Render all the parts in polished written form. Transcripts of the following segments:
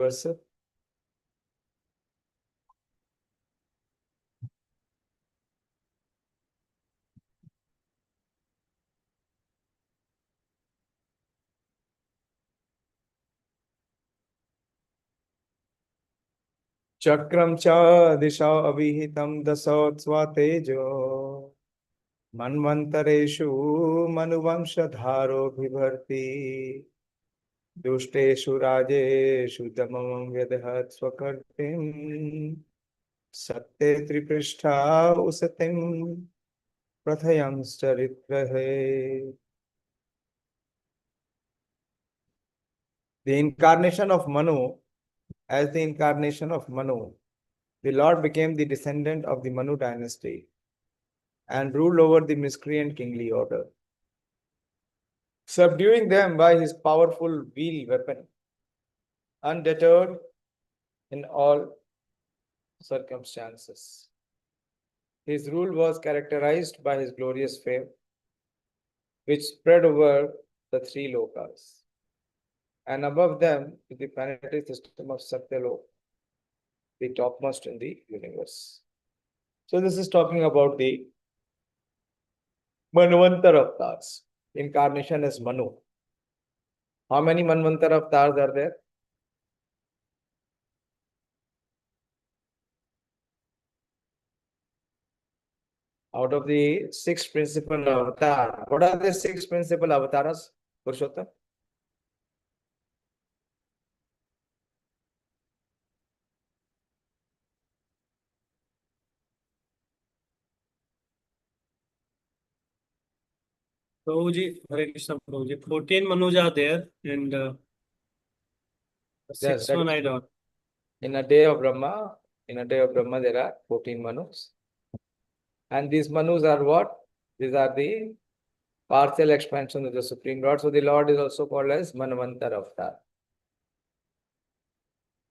verse. चक्रम च दिशा अभिहितं दशोत्स्वा तेजो मन्वन्तरेषु मनुवंशधारो बिभर्ति दुष्टेषु राजेषु दमं व्यदहत् स्वकीर्तिम् सत्ते त्रिपृष्ठा उसतिं प्रथयंश्चरित्रहे. The incarnation of Manu, as the incarnation of Manu, the Lord became the descendant of the Manu dynasty and ruled over the miscreant kingly order, subduing them by his powerful wheel weapon, undeterred in all circumstances. His rule was characterized by his glorious fame, which spread over the three lokas, and above them is the planetary system of Satyalok, the topmost in the universe. So this is talking about the Manvantar avatars. Incarnation is Manu. How many Manvantar avatars are there? Out of the six principal avatars, what are the six principal avatars, Purushottam? Prabhuji, Hare Krishna Prabhuji. 14 Manus are there and the Yes, sixth one I don't. in a day of Brahma, there are 14 Manus. And these Manus are what? These are the partial expansion of the Supreme Lord. So the Lord is also called as Manvantar Avatar.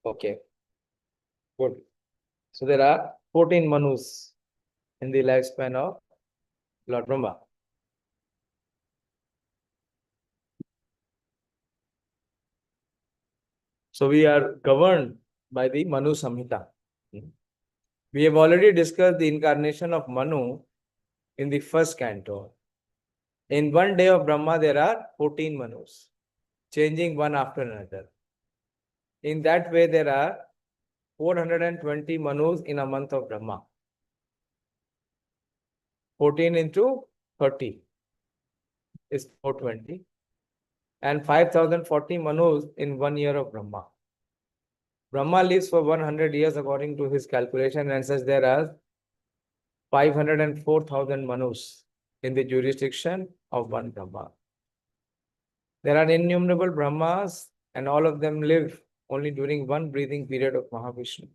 Okay, good. So there are 14 Manus in the lifespan of Lord Brahma. So we are governed by the Manu Samhita. We have already discussed the incarnation of Manu in the first canto. In one day of Brahma, there are 14 Manus, changing one after another. In that way, there are 420 Manus in a month of Brahma. 14 into 30 is 420. And 5040 Manus in 1 year of Brahma. Brahma lives for 100 years according to his calculation, and says there are 504,000 Manus in the jurisdiction of one Brahma. There are innumerable Brahmas, and all of them live only during one breathing period of Mahavishnu.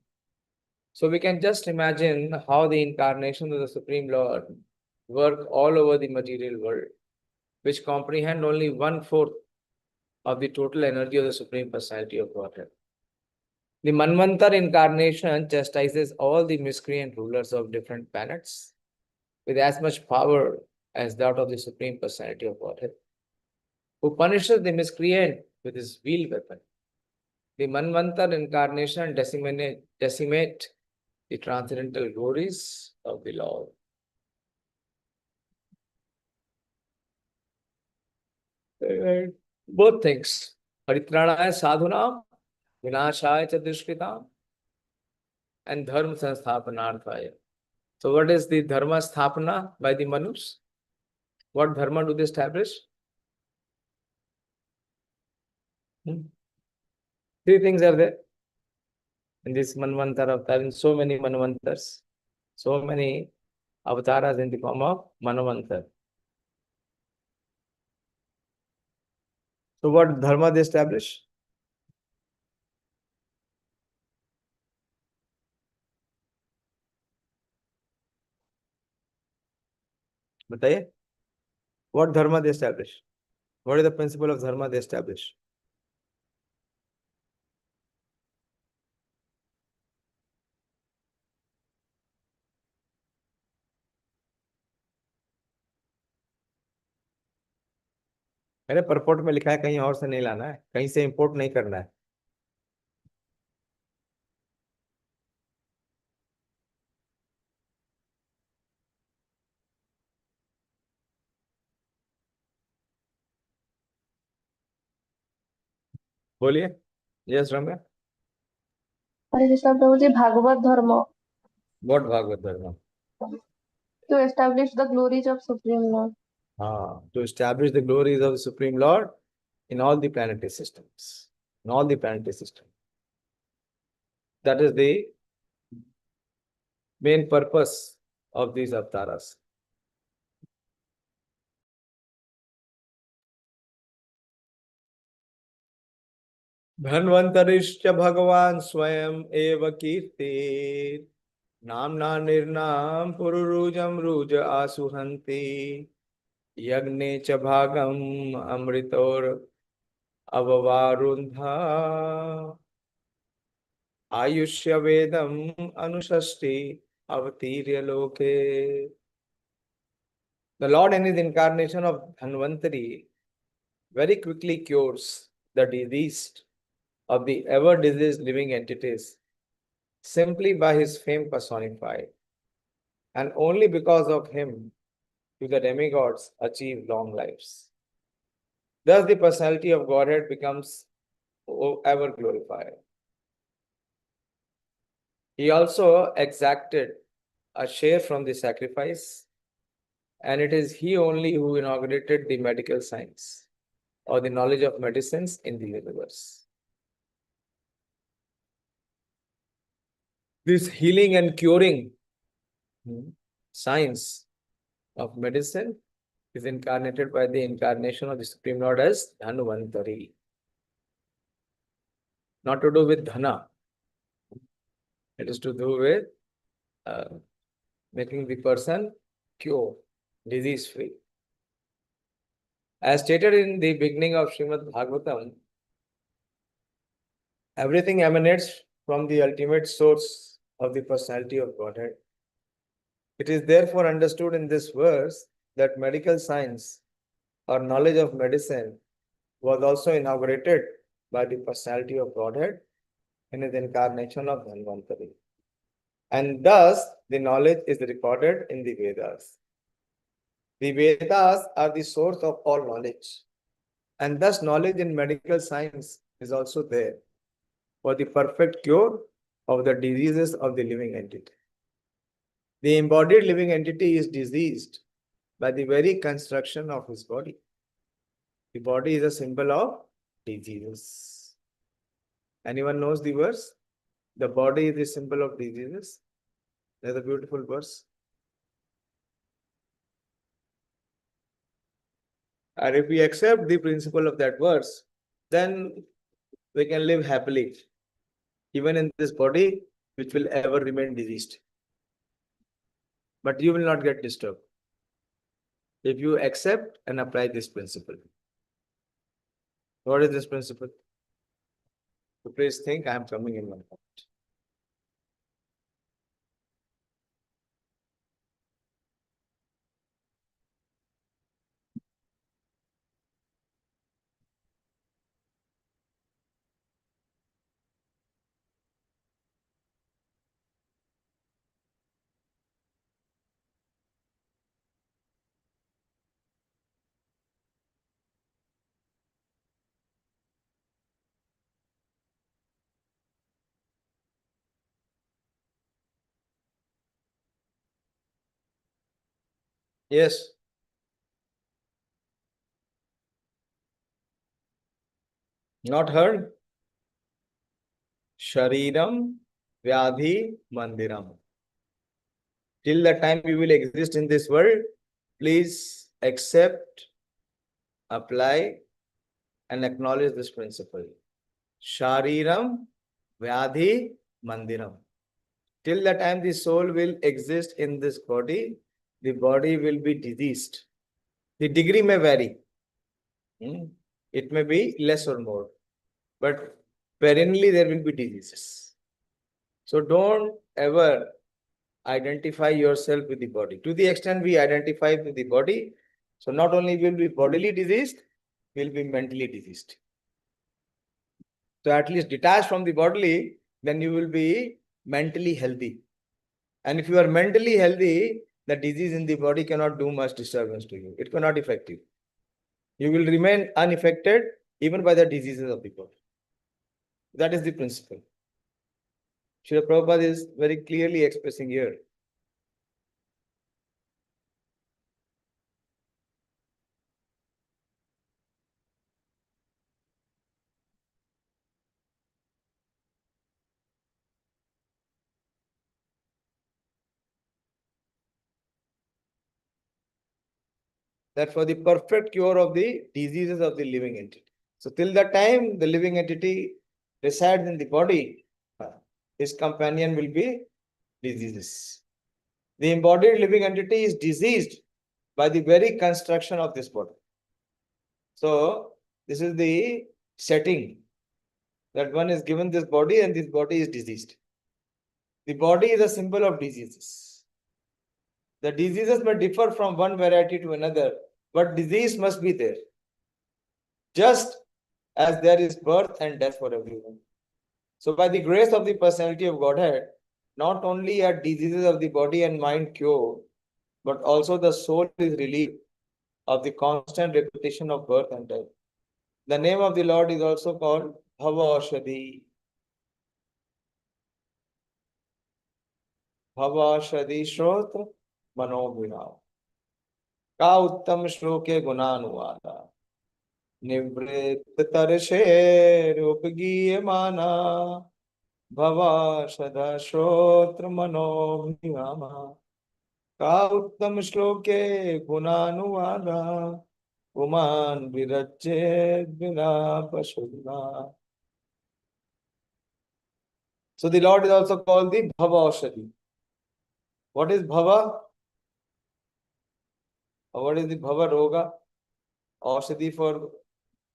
So we can just imagine how the incarnation of the Supreme Lord work all over the material world, which comprehend only 1/4 of the total energy of the Supreme Personality of Godhead. The Manvantar incarnation chastises all the miscreant rulers of different planets with as much power as that of the Supreme Personality of Godhead, who punishes the miscreant with his wheel weapon. The Manvantar incarnation decimate the transcendental glories of the Lord. Both things. Paritranaya sadhunam, vinashaya cha dushkritam, and dharma sansthapanarthaya. So what is the dharma sthapana by the Manus? What dharma do they establish? Three things are there in this Manvantar avatar, in so many Manvantars, so many avatars in the form of Manvantar. So what dharma they establish? बताइए, what dharma they establish? What is the principle of dharma they establish? मैंने purport में लिखा है, कहीं और से नहीं लाना है, कहीं से इंपोर्ट नहीं करना है. बोलिए. Yes, Ramya. हरे कृष्णा प्रभु जी, भागवत धर्म What Bhagavad Dharma? to establish the glories of Supreme Lord. To establish the glories of the Supreme Lord in all the planetary systems. In all the planetary systems. That is the main purpose of these avatars. धन्वंतरिश्च भगवान स्वयं एव कीर्ति नामना निर्नाम पुरुरुजम रुज आसुहन्ति यज्ञे च भागम अमृतोर अववारुन्धा आयुष्य वेदम अनुषष्टि अवतीर्य लोके. The Lord in his incarnation of Dhanvantari very quickly cures the diseased of the ever diseased living entities simply by his fame personified. And only because of him do the demigods achieve long lives. Thus the personality of Godhead becomes ever glorified. He also exacted a share from the sacrifice, and it is he only who inaugurated the medical science or the knowledge of medicines in the universe. This healing and curing science of medicine is incarnated by the incarnation of the Supreme Lord as Dhanvantari. Not to do with Dhana. It is to do with making the person cure, disease free. As stated in the beginning of Srimad Bhagavatam, everything emanates from the ultimate source of the personality of Godhead. It is therefore understood in this verse that medical science or knowledge of medicine was also inaugurated by the personality of Godhead in his incarnation of Dhanvantari. And thus, the knowledge is recorded in the Vedas. The Vedas are the source of all knowledge. And thus, knowledge in medical science is also there for the perfect cure of the diseases of the living entity. The embodied living entity is diseased by the very construction of his body. The body is a symbol of diseases. Anyone knows the verse? The body is the symbol of diseases. There's a beautiful verse. And if we accept the principle of that verse, then we can live happily, even in this body, which will ever remain diseased. But you will not get disturbed if you accept and apply this principle. What is this principle? So please think, I am coming in 1 point. Yes. Not heard? Shariram Vyadhi Mandiram. Till the time we will exist in this world, please accept, apply, and acknowledge this principle. Shariram Vyadhi Mandiram. Till the time the soul will exist in this body, the body will be diseased. The degree may vary. It may be less or more, but perennially there will be diseases. So don't ever identify yourself with the body. To the extent we identify with the body, so not only will be bodily diseased, will be mentally diseased. So at least detached from the bodily, then you will be mentally healthy. And if you are mentally healthy, the disease in the body cannot do much disturbance to you. It cannot affect you. You will remain unaffected even by the diseases of the body. That is the principle. Srila Prabhupada is very clearly expressing here. That for the perfect cure of the diseases of the living entity. So till the time the living entity resides in the body, his companion will be diseases. The embodied living entity is diseased by the very construction of this body. So this is the setting that one is given this body and this body is diseased. The body is a symbol of diseases. The diseases may differ from one variety to another, but disease must be there. Just as there is birth and death for everyone. So by the grace of the personality of Godhead, not only are diseases of the body and mind cured, but also the soul is relieved of the constant repetition of birth and death. The name of the Lord is also called Dayāśīl. Dayāśīl Shrotra Manobhinav. Ka uttam shloke gunanuvada. Nivrit tarshe rupgiyamana. Dayāśīl Shrotra Manobhinav. Ka uttam shloke gunanuvada. Uman virajyed vinapashudna. So the Lord is also called the Dayāśīl. What is Bhava? Or what is the Bhava Roga? Aushadhi for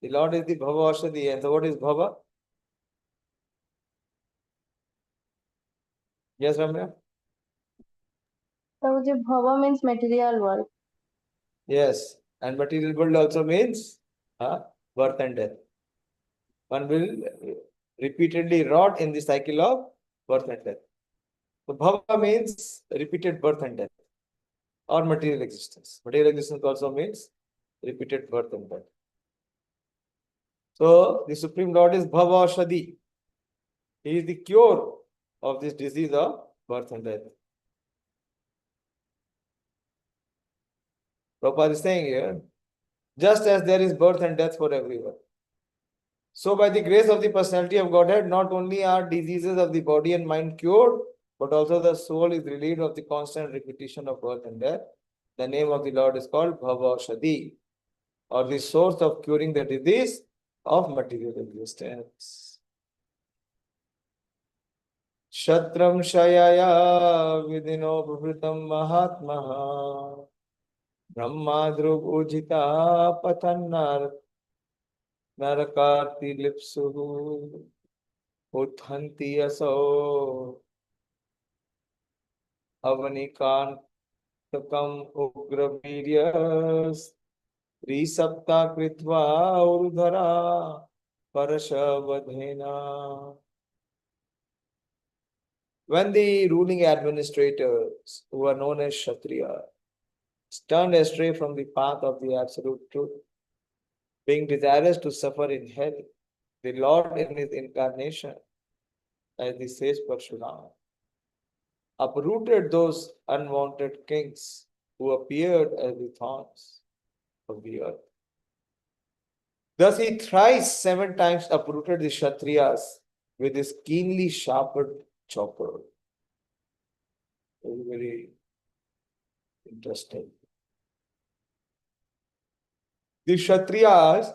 the Lord is the Bhava Aushadhi. And so what is Bhava? Yes, Ramya? Prabhuji, bhava means material world. Yes. And material world also means birth and death. One will repeatedly rot in the cycle of birth and death. So Bhava means repeated birth and death or material existence. Material existence also means repeated birth and death. So the Supreme Lord is Bhava Aushadhi. He is the cure of this disease of birth and death. Prabhupada is saying here, just as there is birth and death for everyone, so by the grace of the personality of Godhead, not only are diseases of the body and mind cured, but also the soul is relieved of the constant repetition of birth and death. The name of the Lord is called Bhava-Aushadhi, or the source of curing the disease of material existence. Shatram Shayaya Vidino Bhritam Mahatmaha Brahmadrug Ujita Patannar Narakarti Lipsuhu Uthanti Aso Avanikantakam Ugraviryas Risapta Kritva Urudhara Parashavadhena. When the ruling administrators, who are known as Kshatriya, turned astray from the path of the absolute truth, being desirous to suffer in hell, the Lord in his incarnation, as the sage Parshurama, uprooted those unwanted kings who appeared as the thorns of the earth. Thus he thrice 7 times uprooted the Kshatriyas with his keenly sharpened chopper. Very, very interesting. The Kshatriyas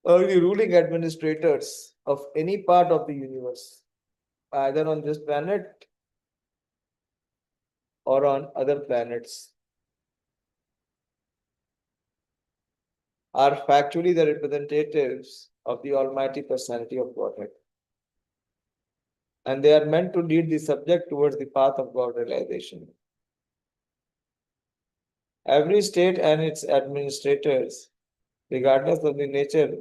are the ruling administrators of any part of the universe, either on this planet or on other planets, are factually the representatives of the Almighty Personality of Godhead. And they are meant to lead the subject towards the path of God realization. Every state and its administrators, regardless of the nature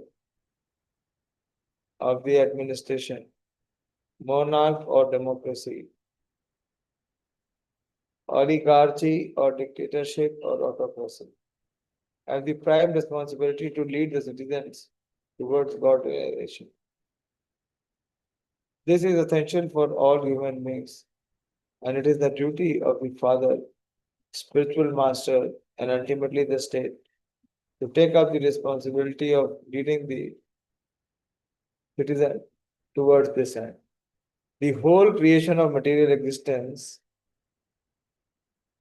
of the administration, monarch or democracy, oligarchy or dictatorship or autocracy, have the prime responsibility to lead the citizens towards God realization. This is essential for all human beings, and it is the duty of the Father, spiritual master, and ultimately the state to take up the responsibility of leading the citizen towards this end. The whole creation of material existence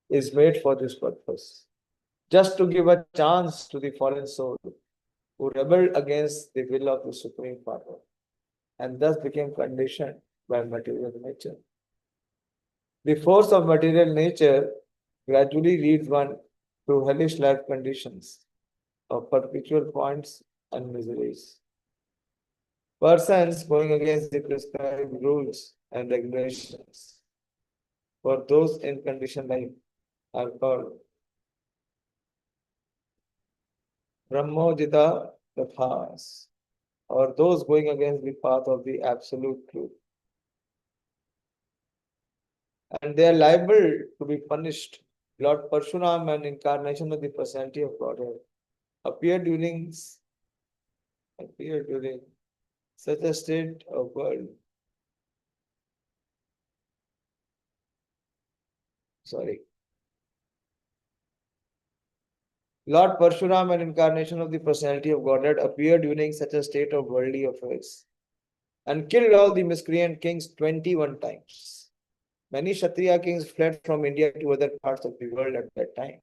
is made for this purpose, just to give a chance to the fallen soul who rebelled against the will of the Supreme Power and thus became conditioned by material nature. The force of material nature gradually leads one to hellish life conditions of perpetual points and miseries. Persons going against the prescribed rules and regulations for those in conditioned life are called Brahmojita Tathas, or those going against the path of the absolute truth. And they are liable to be punished. Lord Parshuram, an incarnation of the personality of Godhead, appeared during such a state of world. Lord Parshuram, an incarnation of the personality of Godhead, appeared during such a state of worldly affairs and killed all the miscreant kings 21 times. Many Kshatriya kings fled from India to other parts of the world at that time.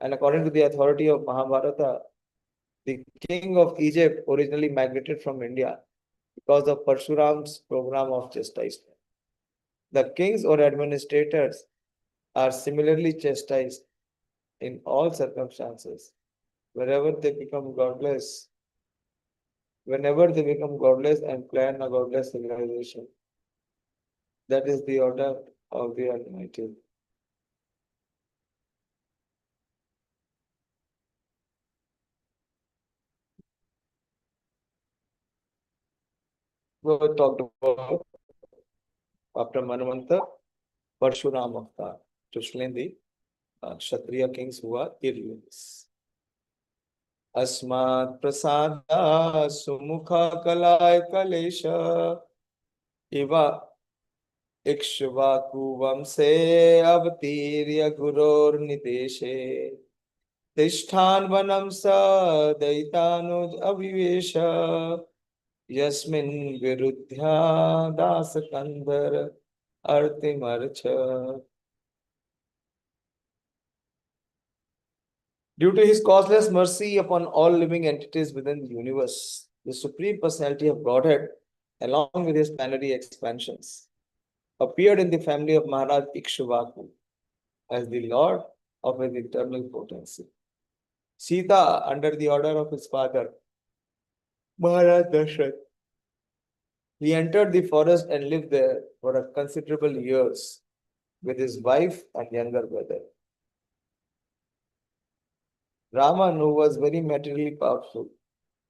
And according to the authority of Mahabharata, the king of Egypt originally migrated from India because of Parshuram's program of chastisement. The kings or administrators are similarly chastised in all circumstances. Whenever they become godless and plan a godless civilization. That is the order of the Almighty. We talked about after Manvanta, Parshuram avatar to slain the Kshatriya kings who are irreligious. Asmat prasada sumukha kalay kalesha iva ikshvaku vamse avatirya guror nideshe tishthan vanam sa daitanuj avivesha yasmin viruddhya dasakandhar artimarcha. Due to his causeless mercy upon all living entities within the universe, the Supreme Personality of Godhead, along with his plenary expansions, appeared in the family of Maharaj Ikshvaku as the Lord of his eternal potency. Sita, under the order of his father, Maharaj Dashrath, he entered the forest and lived there for a considerable years with his wife and younger brother. Raman, who was very materially powerful,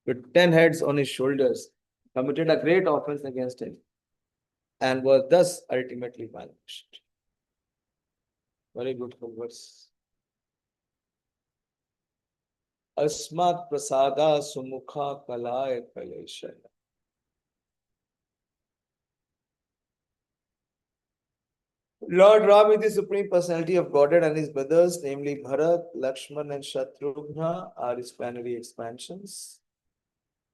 with 10 heads on his shoulders, committed a great offense against him and was thus ultimately vanished. Very beautiful verse. Asmat prasada sumukha kalaya kalesha. Lord Ram is the Supreme Personality of Godhead, and his brothers, namely Bharat, Lakshman, and Shatrughna, are his plenary expansions.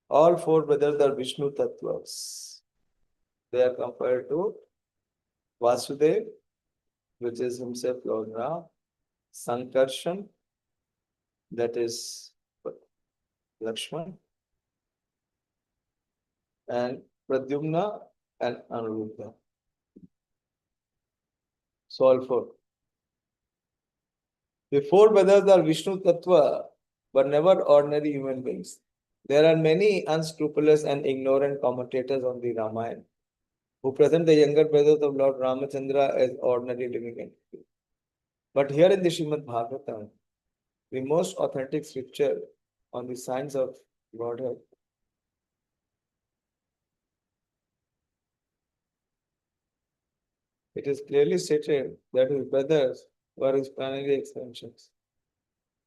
All four brothers are Vishnu Tattvas. They are compared to Vasudev, which is himself Lord Ram, Sankarshan, that is Lakshman, and Pradyumna and Anuruddha. So all four. The four brothers are Vishnu Tattva, but never ordinary human beings. There are many unscrupulous and ignorant commentators on the Ramayana who present the younger brothers of Lord Ramachandra as ordinary living entities. But here in the Srimad Bhagavatam, the most authentic scripture on the signs of Godhead, it is clearly stated that his brothers were his primary extensions.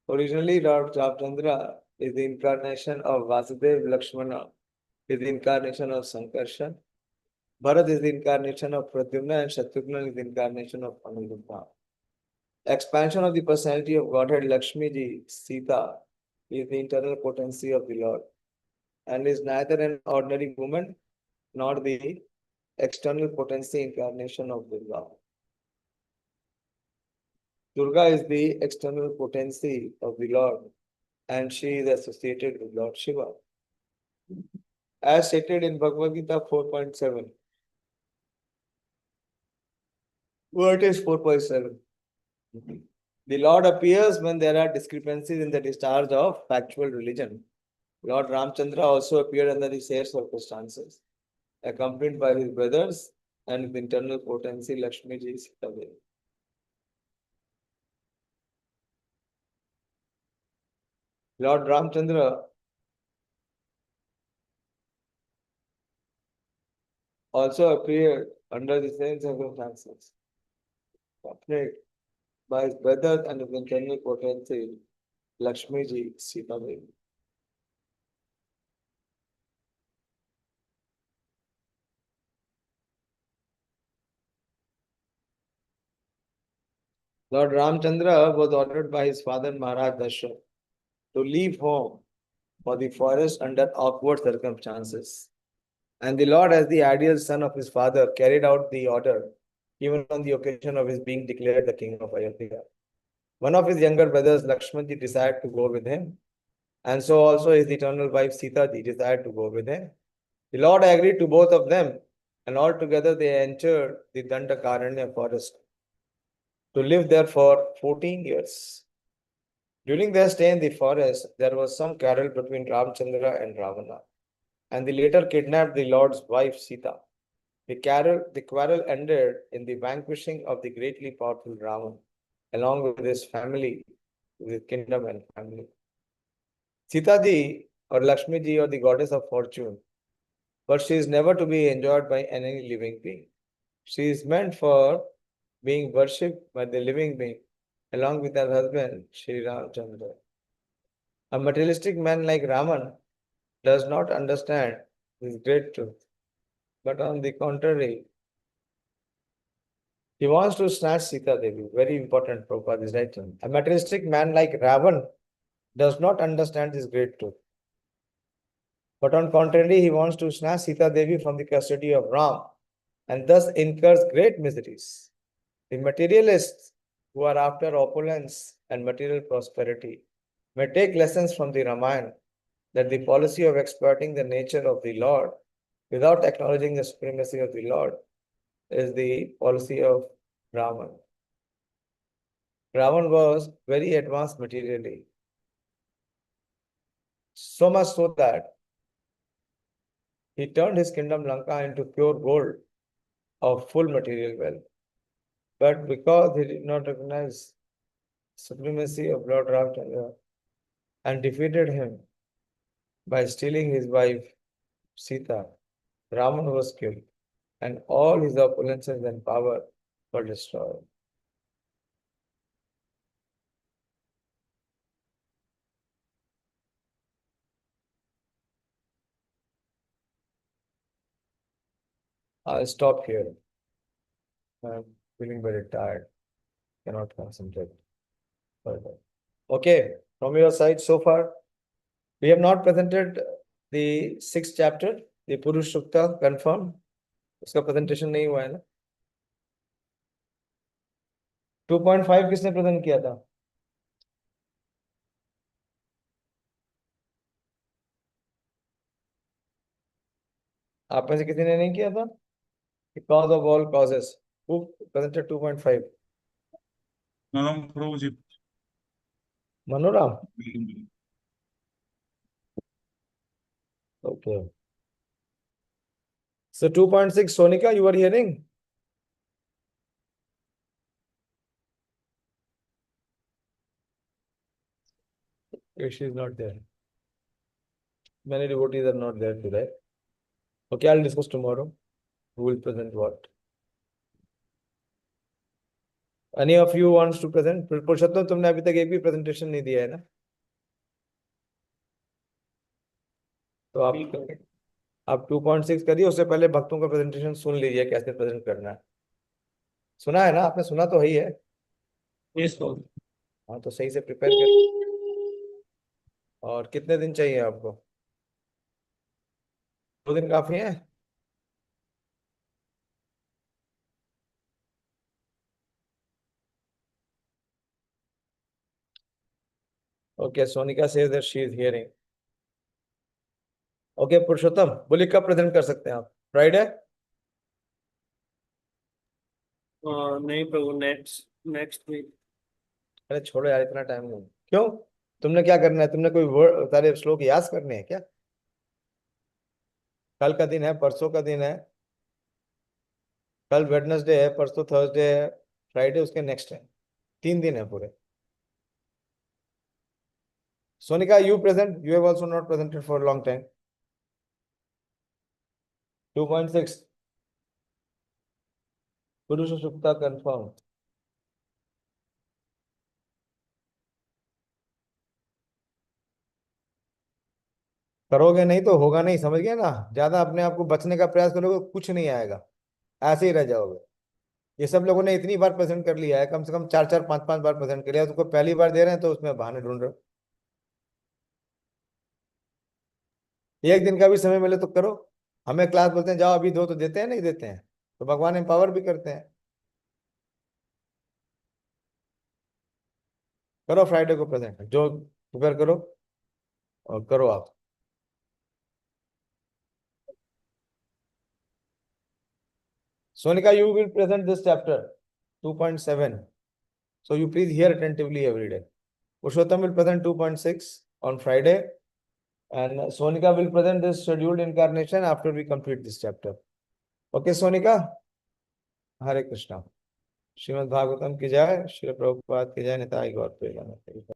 Originally, Lord Ramachandra is the incarnation of Vasudev. Lakshmana is the incarnation of Sankarshan. Bharat is the incarnation of Pradyumna, and Shatrugna is the incarnation of Aniruddha. Expansion of the personality of Godhead Lakshmi ji, Sita, is the internal potency of the Lord and is neither an ordinary woman nor the external potency incarnation of Durga. Durga is the external potency of the Lord and she is associated with Lord Shiva. As stated in Bhagavad Gita 4.7. What is 4.7? The Lord appears when there are discrepancies in the discharge of factual religion. Lord Ramchandra also appeared under the same circumstances, accompanied by his brothers and his internal potency Lakshmi ji Sita Devi. Lord Ramchandra also appeared under the same circumstances, accompanied by his brothers and his internal potency Lakshmi ji Sita Devi. Lord Ramchandra was ordered by his father Maharaj Dasharatha to leave home for the forest under awkward circumstances. And the Lord, as the ideal son of his father, carried out the order even on the occasion of his being declared the king of Ayodhya. One of his younger brothers, Lakshmanji, desired to go with him, and so also his eternal wife Sita ji desired to go with him. The Lord agreed to both of them, and all together they entered the Dandakaranya forest to live there for 14 years. During their stay in the forest, there was some quarrel between Ramchandra and Ravana, and they later kidnapped the Lord's wife Sita. The quarrel ended in the vanquishing of the greatly powerful Ravan, along with his family, with his kingdom and family. Sita ji or Lakshmi ji or the goddess of fortune, but she is never to be enjoyed by any living being. She is meant for being worshipped by the living being, along with her husband, Sri Ramchandra. A materialistic man like Raman does not understand this great truth, but on the contrary, he wants to snatch Sita Devi. Very important, Prabhupada is right. A materialistic man like Ravan does not understand this great truth. But on contrary, he wants to snatch Sita Devi from the custody of Ram and thus incurs great miseries. The materialists who are after opulence and material prosperity may take lessons from the Ramayana that the policy of exploiting the nature of the Lord without acknowledging the supremacy of the Lord is the policy of Ravan. Ravan was very advanced materially, so much so that he turned his kingdom Lanka into pure gold of full material wealth. But because he did not recognize supremacy of Lord Ramchandra and defeated him by stealing his wife Sita, Raman was killed and all his opulences and power were destroyed. I'll stop here. I'm feeling very tired. Cannot concentrate further. Okay, from your side so far, we have not presented the 6th chapter, the Purush Sukta, confirmed. उसका presentation नहीं हुआ है ना? 2.5 किसने present किया था? आप में से किसी ने नहीं किया था? The cause of all causes. Who presented 2.5? No, Prabhuji. Manoram? Okay. So 2.6, Sonika, you were hearing? She is not there. Many devotees are not there today. Okay, I'll discuss tomorrow. Who will present what? Any of you wants to present? पुरुषोत्तम तुमने अभी तक एक भी presentation नहीं दिया है ना? तो आप 2.6 करिए, उससे पहले भक्तों का प्रेजेंटेशन सुन लीजिए कैसे प्रेजेंट करना है। सुना है ना आपने? सुना तो है ही है। Yes, Lord. हाँ, तो सही से प्रिपेयर कर। और कितने दिन चाहिए आपको? 2 दिन काफी है? Okay, Sonika says that she is hearing. Okay Purushottam, बोलिए कब प्रेजेंट कर सकते हैं आप? फ्राइडे? नहीं प्रभु, नेक्स्ट वीक। अरे छोड़ो यार, इतना टाइम नहीं। क्यों? तुमने क्या करना है? तुमने कोई वर्ड सारे श्लोक याद करने हैं क्या? कल का दिन है, परसों का दिन है, कल वेडनेसडे है, परसों थर्सडे है, फ्राइडे उसके नेक्स्ट है। 3 दिन है पूरे। Sonika, you present? You have also not presented for a long time. 2.6. पुरुष सुप्ता कंफर्म। करोगे नहीं तो होगा नहीं, समझ गए ना? ज्यादा अपने आप को बचने का प्रयास करोगे, कुछ नहीं आएगा, ऐसे ही रह जाओगे। ये सब लोगों ने इतनी बार प्रेजेंट कर लिया है, कम से कम 4-4 5-5 बार प्रेजेंट कर लिया, तुमको पहली बार दे रहे हैं तो उसमें बहाने ढूंढ रहे हो। एक दिन का भी समय मिले तो करो। हमें क्लास बोलते हैं जाओ अभी दो, तो देते हैं? नहीं देते हैं। तो भगवान एम्पावर भी करते हैं। करो फ्राइडे को प्रेजेंट, जो प्रिपेयर करो और करो आप। Sonika, you will present this chapter 2.7. So you please hear attentively every day. Purushottam will present 2.6 on Friday, and Sonika will present this scheduled incarnation after we complete this chapter. Okay, Sonika? Hare Krishna. Shrimad Bhagavatam की जय, श्री प्रभुपाद की जय, निताई गौर प्रेमानंद।